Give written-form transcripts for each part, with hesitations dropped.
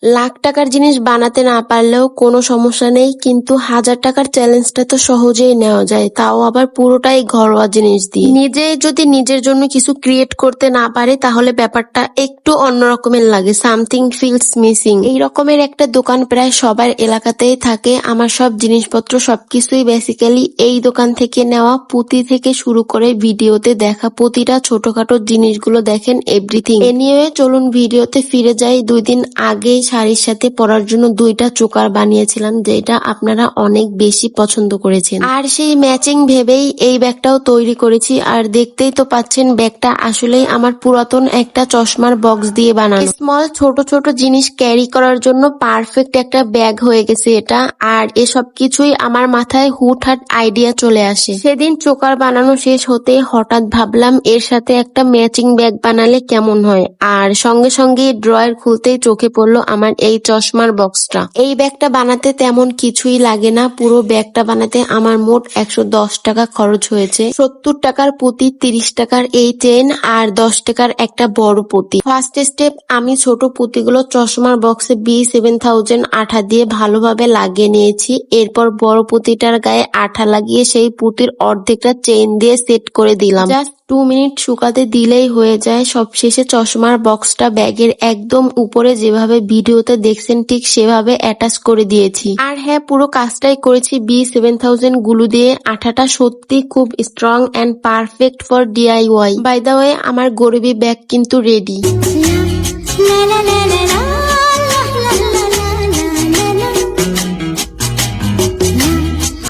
লাখ টাকার জিনিস বানাতে না পারলেও কোনো সমস্যা নেই, কিন্তু 1000 টাকার চ্যালেঞ্জটা তো সহজেই নেওয়া যায়, তাও আবার পুরোটাই ঘরোয়া জিনিস দিয়ে। নিজে যদি নিজের জন্য কিছু ক্রিয়েট করতে না পারে তাহলে ব্যাপারটা একটু অন্যরকমের লাগে, সামথিং ফিলস মিসিং। এই রকমের একটা দোকান প্রায় সবার এলাকাতেই থাকে। আমার সব জিনিসপত্র সবকিছুই বেসিক্যালি এই দোকান থেকে নেওয়া। পুঁতি থেকে শুরু করে ভিডিওতে দেখা প্রতিটা ছোটখাটো জিনিসগুলো দেখেন, এভরিথিং। এনিওয়ে চলুন ভিডিওতে ফিরে যাই। 2 দিন আগেই শাড়ির সাথে পরার জন্য 2টা চোকার বানিয়েছিলাম, যেটা আপনারা অনেক বেশি পছন্দ করেছেন। আর সেই ম্যাচিং ভেবেই এই ব্যাগটাও তৈরি করেছি। আর দেখতেই তো পাচ্ছেন ব্যাগটা আসলেই আমার পুরাতন একটা চশমার বক্স দিয়ে বানানো। স্মল ছোট ছোট জিনিস ক্যারি করার জন্য পারফেক্ট একটা ব্যাগ হয়ে গেছে এটা। আর এসব কিছুই আমার মাথায় হুটহাট আইডিয়া চলে আসে। সেদিন চোকার বানানো শেষ হতে হঠাৎ ভাবলাম এর সাথে একটা ম্যাচিং ব্যাগ বানালে কেমন হয়। আর সঙ্গে সঙ্গে ড্রয়ার খুলতেই চোখে পড়লো আমার এই চশমার বক্সটা। এই ব্যাগটা বানাতে তেমন কিছুই লাগে না। পুরো ব্যাগটা বানাতে আমার মোট 110 টাকা খরচ হয়েছে। 70 টাকার পুঁতি, 30 টাকার এই চেন আর 10 টাকার একটা বড় পুঁতি। ফার্স্ট স্টেপ, আমি ছোট পুঁতিগুলো চশমার বক্সে B7000 আঠা দিয়ে ভালোভাবে লাগিয়ে নিয়েছি। এরপর বড় পুঁতিটার গায়ে আঠা লাগিয়ে সেই পুঁতির অর্ধেকটা চেইন দিয়ে সেট করে দিলাম। জাস্ট 2 মিনিট শুকাতে দিলেই হয়ে যায়। সবশেষে চশমার বক্সটা ব্যাগের একদম উপরে যেভাবে ভিডিওতে দেখছেন ঠিক সেভাবে অ্যাটাচ করে দিয়েছি। আর হ্যাঁ, পুরো কাজটাই করেছি B7000 গুলো দিয়ে। আঠাটা সত্যি খুব strong and perfect for DIY। By the way, আমার গরিবী ব্যাগ কিন্তু রেডি।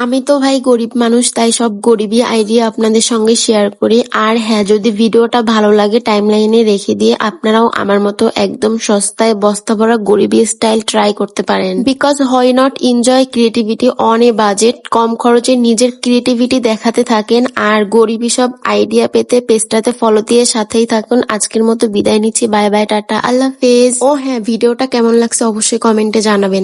আমি তো ভাই গরিব মানুষ, তাই সব গরিবী আইডিয়া আপনাদের সঙ্গে শেয়ার করি। আর হ্যাঁ, যদি ভিডিওটা ভালো লাগে টাইমলাইনে রেখে দিয়ে আপনারাও আমার মতো একদম সস্তায় বস্তা ভরা গরিবী স্টাইল ট্রাই করতে পারেন। Because why not enjoy creativity on a budget. কম খরচে নিজের ক্রিয়েটিভিটি দেখাতে থাকেন আর গরিবী সব আইডিয়া পেতে পেজটাতে ফলো দিয়ে সাথেই থাকুন। আজকের মতো বিদায় নিচ্ছি। বাই বাই, টাটা, আল্লাহ হাফেজ। ও হ্যাঁ, ভিডিওটা কেমন লাগছে অবশ্যই কমেন্টে জানাবেন।